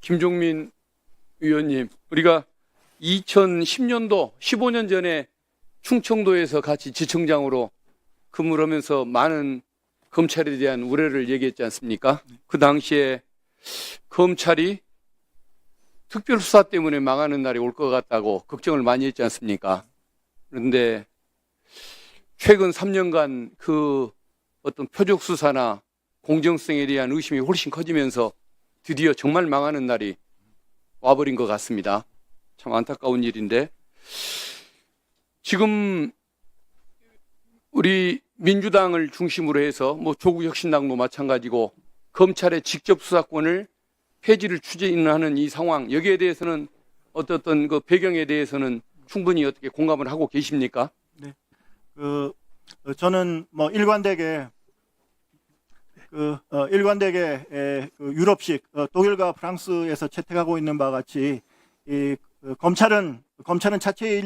김종민 의원님, 우리가 2010년도 15년 전에 충청도에서 같이 지청장으로 근무를 하면서 많은 검찰에 대한 우려를 얘기했지 않습니까? 그 당시에 검찰이 특별수사 때문에 망하는 날이 올 것 같다고 걱정을 많이 했지 않습니까? 그런데 최근 3년간 그 어떤 표적 수사나 공정성에 대한 의심이 훨씬 커지면서 드디어 정말 망하는 날이 와버린 것 같습니다. 참 안타까운 일인데, 지금 우리 민주당을 중심으로 해서 뭐 조국혁신당도 마찬가지고 검찰의 직접 수사권을 폐지를 추진하는 이 상황, 여기에 대해서는 어떤 그 배경에 대해서는 충분히 어떻게 공감을 하고 계십니까? 네. 저는 뭐 일관되게 유럽식 독일과 프랑스에서 채택하고 있는 바와 같이 검찰은 자체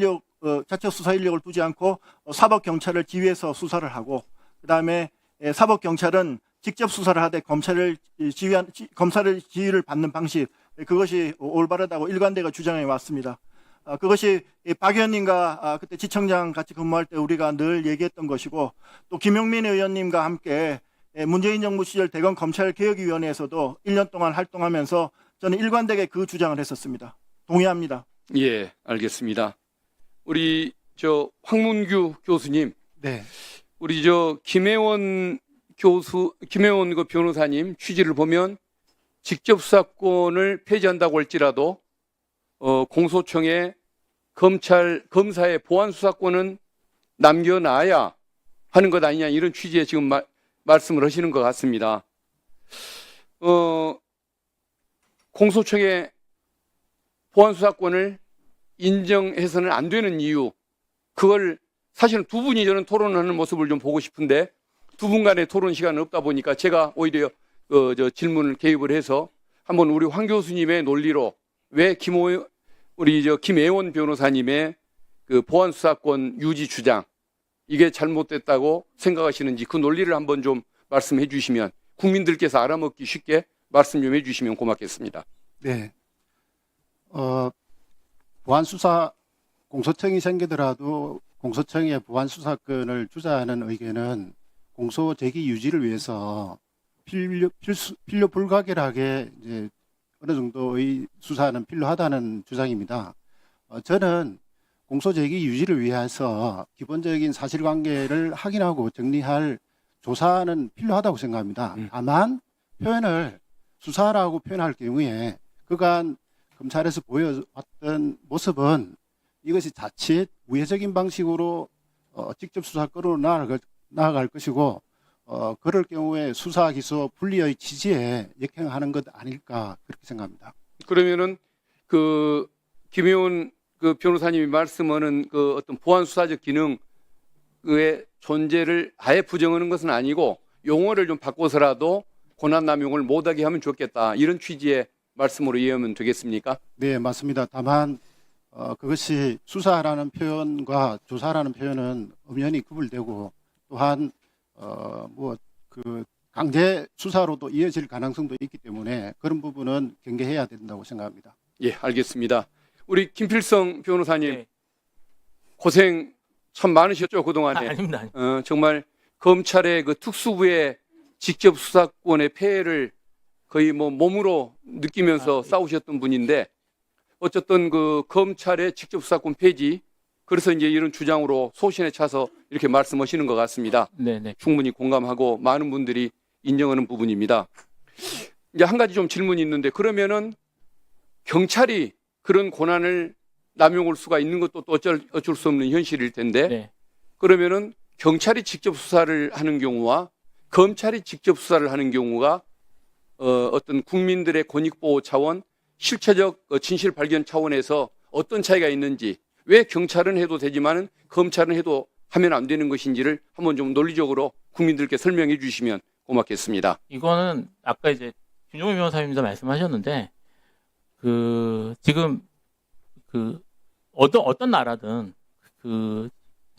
수사 인력을 두지 않고 사법 경찰을 지휘해서 수사를 하고, 그다음에 사법 경찰은 직접 수사를 하되 검찰을 지휘를 받는 방식, 그것이 올바르다고 일관되게 주장해 왔습니다. 그것이 박 의원님과 그때 지청장 같이 근무할 때 우리가 늘 얘기했던 것이고, 또 김용민 의원님과 함께 문재인 정부 시절 대검 검찰개혁위원회에서도 1년 동안 활동하면서 저는 일관되게 그 주장을 했었습니다. 동의합니다. 예, 알겠습니다. 우리 황문규 교수님, 네. 우리 김혜원 그 변호사님 취지를 보면 직접 수사권을 폐지한다고 할지라도 공소청에 검사의 보안 수사권은 남겨놔야 하는 것 아니냐, 이런 취지의 지금 말씀을 하시는 것 같습니다. 공소청의 보안 수사권을 인정해서는 안 되는 이유, 그걸 사실은 두 분이 저는 토론하는 모습을 좀 보고 싶은데 두 분 간의 토론 시간은 없다 보니까 제가 오히려 질문을 개입을 해서 한번 우리 황 교수님의 논리로 왜 김혜원 변호사님의 그 보안 수사권 유지 주장, 이게 잘못됐다고 생각하시는지 그 논리를 한번 좀 말씀해 주시면, 국민들께서 알아먹기 쉽게 말씀 좀 해 주시면 고맙겠습니다. 네. 보안수사 공소청이 생기더라도 공소청의 보안수사권을 주자는 의견은 공소 제기 유지를 위해서 필요 불가결하게 이제 어느 정도의 수사는 필요하다는 주장입니다. 저는 공소 제기 유지를 위해서 기본적인 사실관계를 확인하고 정리할 조사는 필요하다고 생각합니다. 다만 표현을 수사라고 표현할 경우에 그간 검찰에서 보여왔던 모습은 이것이 자칫 우회적인 방식으로 직접 수사권으로 나아갈 것이고, 그럴 경우에 수사 기소 분리의 취지에 역행하는 것 아닐까, 그렇게 생각합니다. 그러면은 그 김혜원 그 변호사님이 말씀하는 그 어떤 보안 수사적 기능의 존재를 아예 부정하는 것은 아니고 용어를 좀 바꿔서라도 권한 남용을 못하게 하면 좋겠다, 이런 취지의 말씀으로 이해하면 되겠습니까? 네, 맞습니다. 다만 그것이 수사라는 표현과 조사라는 표현은 엄연히 구분되고, 또한 그 강제 수사로도 이어질 가능성도 있기 때문에 그런 부분은 경계해야 된다고 생각합니다. 예, 알겠습니다. 우리 김필성 변호사님, 네. 고생 참 많으셨죠, 그동안에. 아닙니다. 정말 검찰의 그 특수부의 직접 수사권의 폐해를 거의 뭐 몸으로 느끼면서 싸우셨던 분인데, 어쨌든 그 검찰의 직접 수사권 폐지, 그래서 이제 이런 주장으로 소신에 차서 이렇게 말씀하시는 것 같습니다. 네네. 충분히 공감하고 많은 분들이 인정하는 부분입니다. 이제 한 가지 좀 질문이 있는데, 그러면은 경찰이 그런 권한을 남용할 수가 있는 것도 또 어쩔 수 없는 현실일 텐데, 네. 그러면은 경찰이 직접 수사를 하는 경우와 검찰이 직접 수사를 하는 경우가 어떤 국민들의 권익보호 차원, 실체적 진실 발견 차원에서 어떤 차이가 있는지, 왜 경찰은 해도 되지만 검찰은 해도 하면 안 되는 것인지를 한번 좀 논리적으로 국민들께 설명해 주시면 고맙겠습니다. 이거는 아까 이제 김종민 변호사님도 말씀하셨는데, 지금 어떤 나라든 그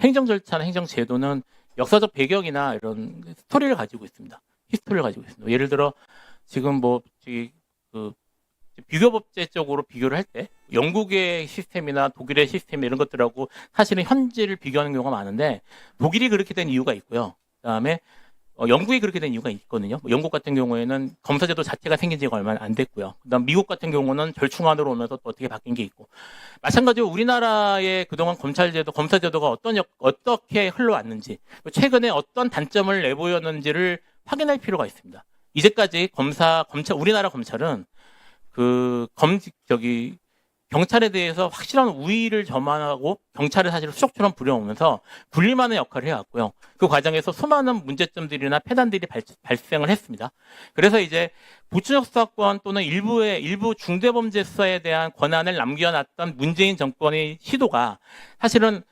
행정 절차나 행정 제도는 역사적 배경이나 이런 스토리를 가지고 있습니다. 히스토리를 가지고 있습니다. 예를 들어 지금 비교법제적으로 비교를 할 때 영국의 시스템이나 독일의 시스템 이런 것들하고 사실은 현지를 비교하는 경우가 많은데 독일이 그렇게 된 이유가 있고요. 그다음에 영국이 그렇게 된 이유가 있거든요. 영국 같은 경우에는 검사제도 자체가 생긴 지가 얼마 안 됐고요. 그다음 미국 같은 경우는 절충안으로 오면서 또 어떻게 바뀐 게 있고, 마찬가지로 우리나라의 그동안 검사제도가 어떻게 흘러왔는지, 최근에 어떤 단점을 내보였는지를 확인할 필요가 있습니다. 이제까지 우리나라 검찰은 경찰에 대해서 확실한 우위를 점하고 경찰을 사실 수족처럼 부려오면서 군림하는 역할을 해왔고요. 그 과정에서 수많은 문제점들이나 폐단들이 발생을 했습니다. 그래서 이제 보충력 수사권 또는 일부 중대범죄 수사에 대한 권한을 남겨놨던 문재인 정권의 시도가 사실은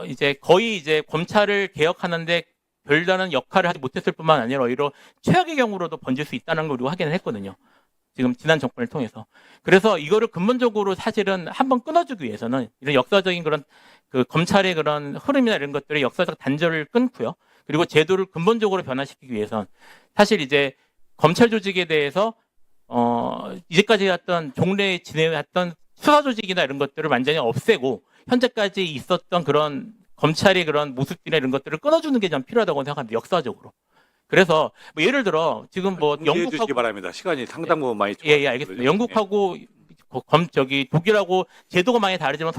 이제 거의 이제 검찰을 개혁하는데 별다른 역할을 하지 못했을 뿐만 아니라 오히려 최악의 경우로도 번질 수 있다는 걸 우리가 확인을 했거든요. 지금 지난 정권을 통해서. 그래서 이거를 근본적으로 사실은 한번 끊어주기 위해서는 이런 역사적인 그런 검찰의 그런 흐름이나 이런 것들의 역사적 단절을 끊고요. 그리고 제도를 근본적으로 변화시키기 위해선 사실 이제 검찰 조직에 대해서 이제까지 했던 종래에 진행했던 수사 조직이나 이런 것들을 완전히 없애고 현재까지 있었던 그런 검찰의 그런 모습이나 이런 것들을 끊어주는 게 좀 필요하다고 생각합니다. 역사적으로. 그래서 뭐 예를 들어 지금 뭐 문제해 주시기 바랍니다. 시간이 상당 부분 많이 예, 알겠습니다. 영국하고 독일하고 제도가 많이 다르지만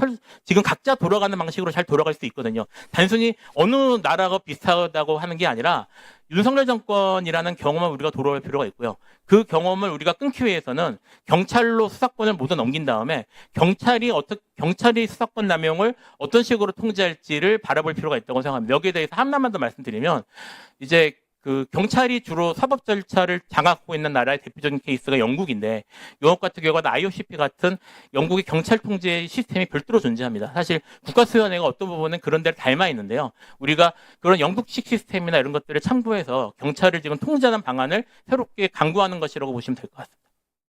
지금 각자 돌아가는 방식으로 잘 돌아갈 수 있거든요. 단순히 어느 나라가 비슷하다고 하는 게 아니라 윤석열 정권이라는 경험을 우리가 돌아올 필요가 있고요. 그 경험을 우리가 끊기 위해서는 경찰로 수사권을 모두 넘긴 다음에 경찰이 수사권 남용을 어떤 식으로 통제할지를 바라볼 필요가 있다고 생각합니다. 여기에 대해서 하나만 더 말씀드리면 이제 경찰이 주로 사법 절차를 장악하고 있는 나라의 대표적인 케이스가 영국인데, 영국 같은 경우는 IOCP 같은 영국의 경찰 통제 시스템이 별도로 존재합니다. 사실 국가수사위원회가 어떤 부분은 그런 데를 닮아 있는데요. 우리가 그런 영국식 시스템이나 이런 것들을 참고해서 경찰을 지금 통제하는 방안을 새롭게 강구하는 것이라고 보시면 될 것 같습니다.